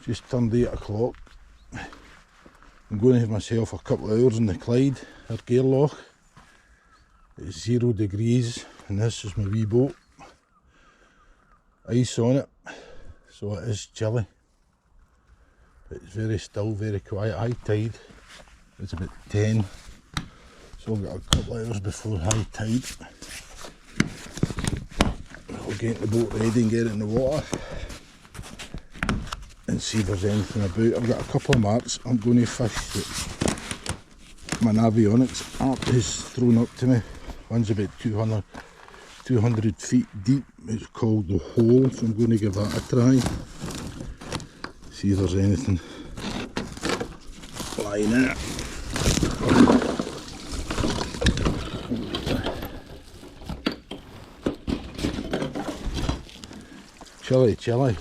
Just turned 8 o'clock. I'm going to have myself a couple of hours in the Clyde at Gareloch. It's 0 degrees and this is my wee boat. Ice on it, so it is chilly. It's very still, very quiet. High tide is about 10, so I've got a couple of hours before high tide. I'll get the boat ready and get it in the water and see if there's anything about. I've got a couple of marks I'm going to fish that my Navionics app has thrown up to me. One's about 200 feet deep. It's called The Hole, so I'm going to give that a try. See if there's anything lying in it. Chilly, chilly.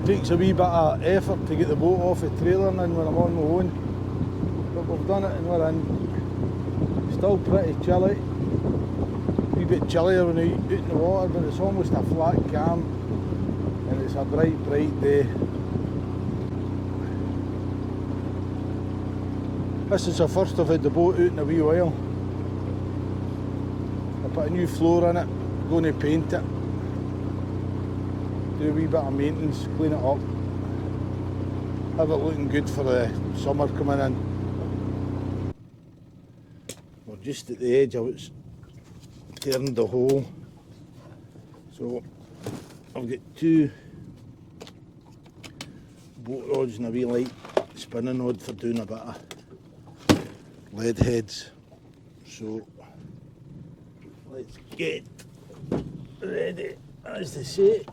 Takes a wee bit of effort to get the boat off the trailer and in when I'm on my own, but we've done it and we're in. Still pretty chilly, a wee bit chillier when you're out in the water, but it's almost a flat calm and it's a bright day. This is the first I've had the boat out in a wee while. I put a new floor in it, going to paint it. Do a wee bit of maintenance, clean it up, have it looking good for the summer coming in. We're just at the edge of it's turned the hole, so I've got 2 boat rods and a wee light spinning rod for doing a bit of lead heads. So let's get ready, as they say.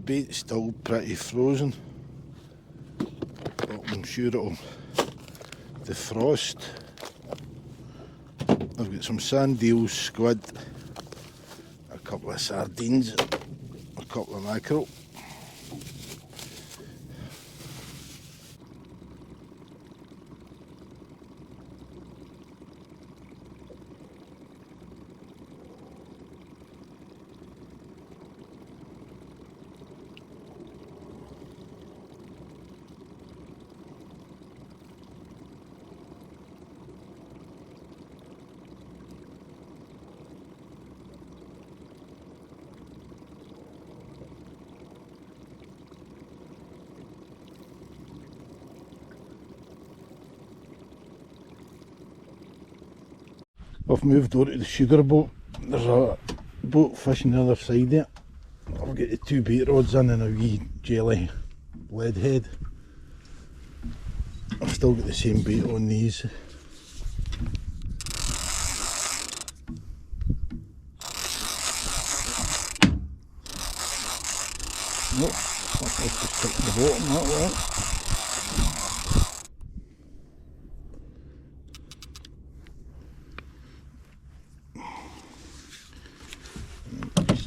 Bait's still pretty frozen, but I'm sure it'll defrost. I've got some sand eels, squid, a couple of sardines, a couple of mackerel. I've moved over to the sugar boat. There's a boat fishing the other side there. I've got the 2 bait rods in and a wee jelly lead head. I've still got the same bait on these. Nope, let's just stick to the bottom that way.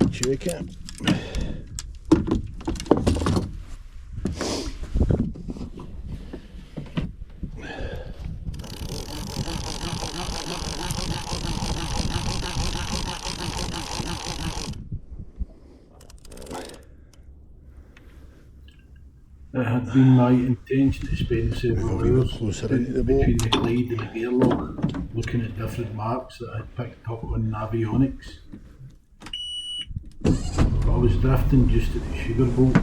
Check it. It had been my intention to spend several hours between the Clyde and the Gareloch looking at different marks that I'd picked up on Navionics. I was drifting just at the sugar boat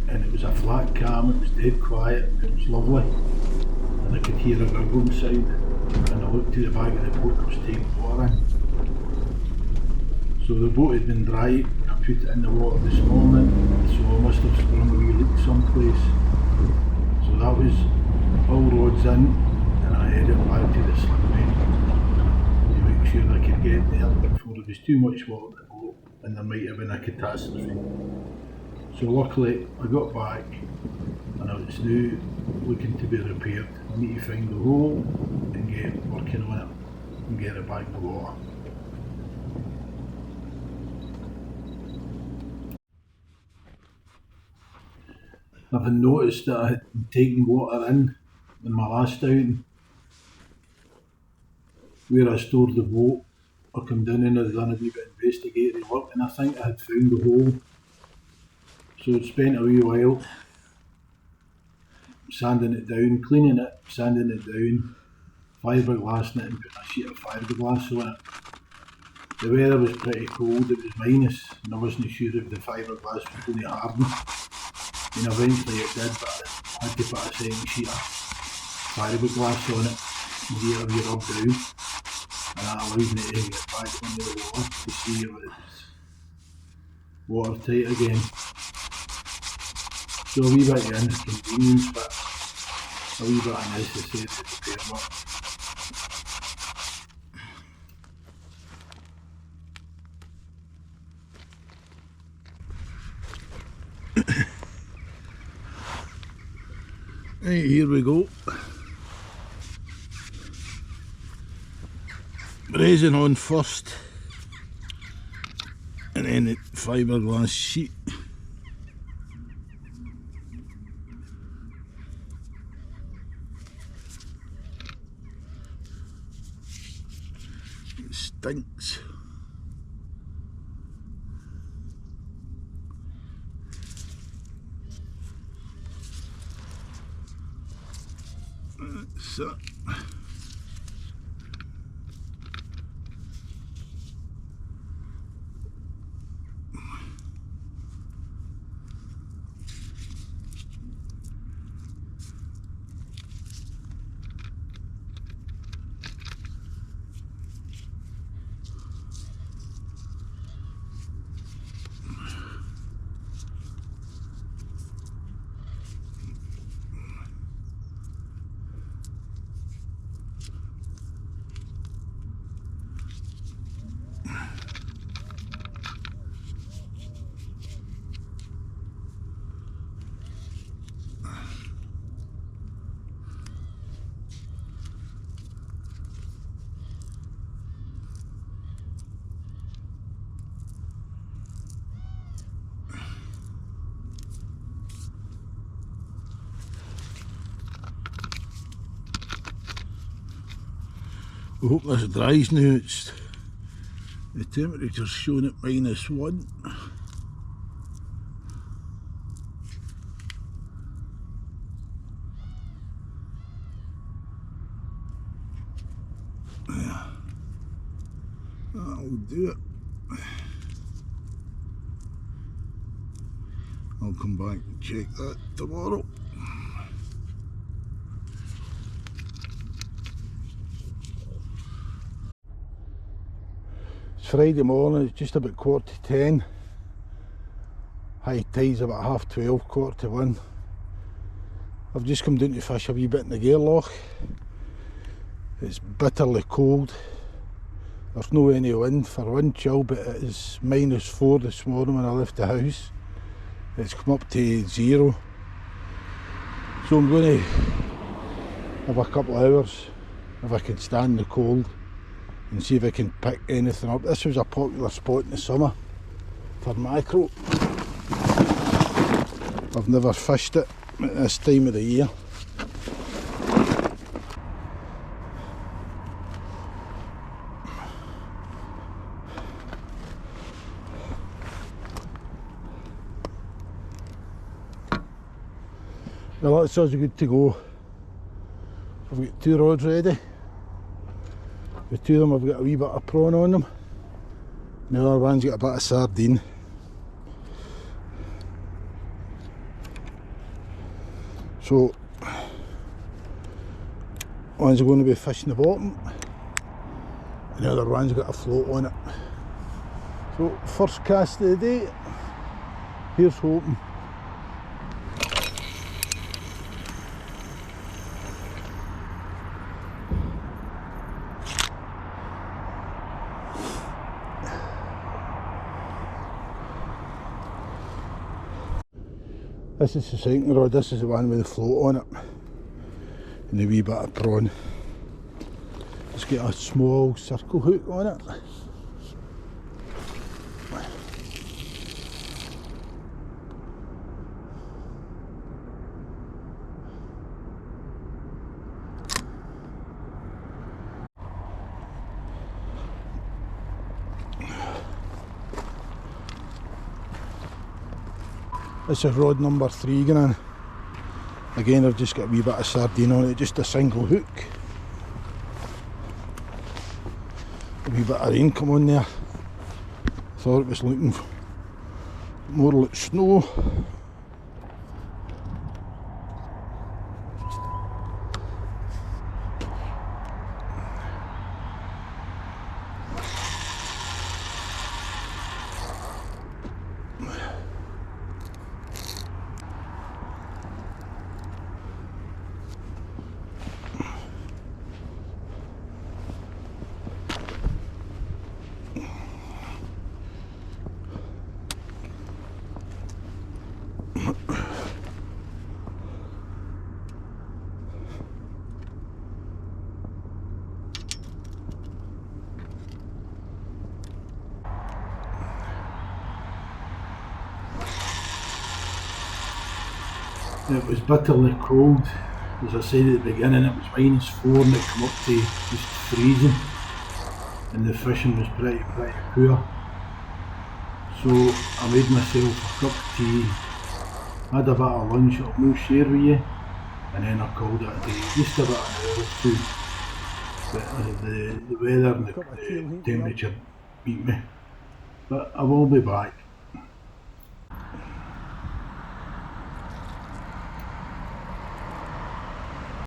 and it was a flat calm, it was dead quiet, it was lovely and I could hear a gurgling sound and I looked to the back of the boat and I was taking water in. So the boat had been dry, I put it in the water this morning, so I must have sprung a wee leak someplace. So that was all rods in and I headed back to the slip bank. there was too much water in the boat and there might have been a catastrophe. So luckily I got back and it's now looking to be repaired. I need to find the hole and get working on it and get it back in the water. I've noticed that I had taken water in my last outing. Where I stored the boat, I come down and I'd done a wee bit of investigatory work and I think I had found the hole. So I'd spent a wee while sanding it down, cleaning it, sanding it down, fiberglassing it and putting a sheet of fiberglass on it. The weather was pretty cold, it was minus and I wasn't sure if the fiberglass was going to harden. And eventually it did, but I had to put a second sheet of fiberglass on it and get a wee rub down. And that allowed me to get back under the water to see if it's watertight again. So a wee bit of inconvenience, but a wee bit of necessary repair work. Right, here we go. Resin on first, and then the fiberglass sheet. It stinks. So. I hope this dries now. It's the temperature's showing at -1. Yeah, that'll do it. I'll come back and check that tomorrow. Friday morning, it's just about 10:15. High tide's about 12:30, 1:45. I've just come down to fish a wee bit in the Gareloch. It's bitterly cold. There's no any wind for wind chill, but it is -4 this morning when I left the house. It's come up to 0. So I'm going to have a couple of hours if I can stand the cold and see if I can pick anything up. This was a popular spot in the summer for mackerel. I've never fished it at this time of the year. Well, that's us good to go. I've got 2 rods ready. The 2 of them have got a wee bit of prawn on them. And the other one's got a bit of sardine. So, one's going to be fishing the bottom, and the other one's got a float on it. So, first cast of the day, here's hoping. This is the sinking rod, this is the one with the float on it. And the wee bit of prawn. It's got a small circle hook on it. This is rod number 3 going in. Again, I've just got a wee bit of sardine on it, just a single hook. A wee bit of rain come on there. Thought it was looking more like snow. It was bitterly cold. As I said at the beginning, it was -4 and it came up to just freezing, and the fishing was pretty poor. So I made myself a cup of tea, had a bit of lunch I'll no share with you, and then I called it a day, just about an hour or two. But the weather and the temperature beat me. But I will be back.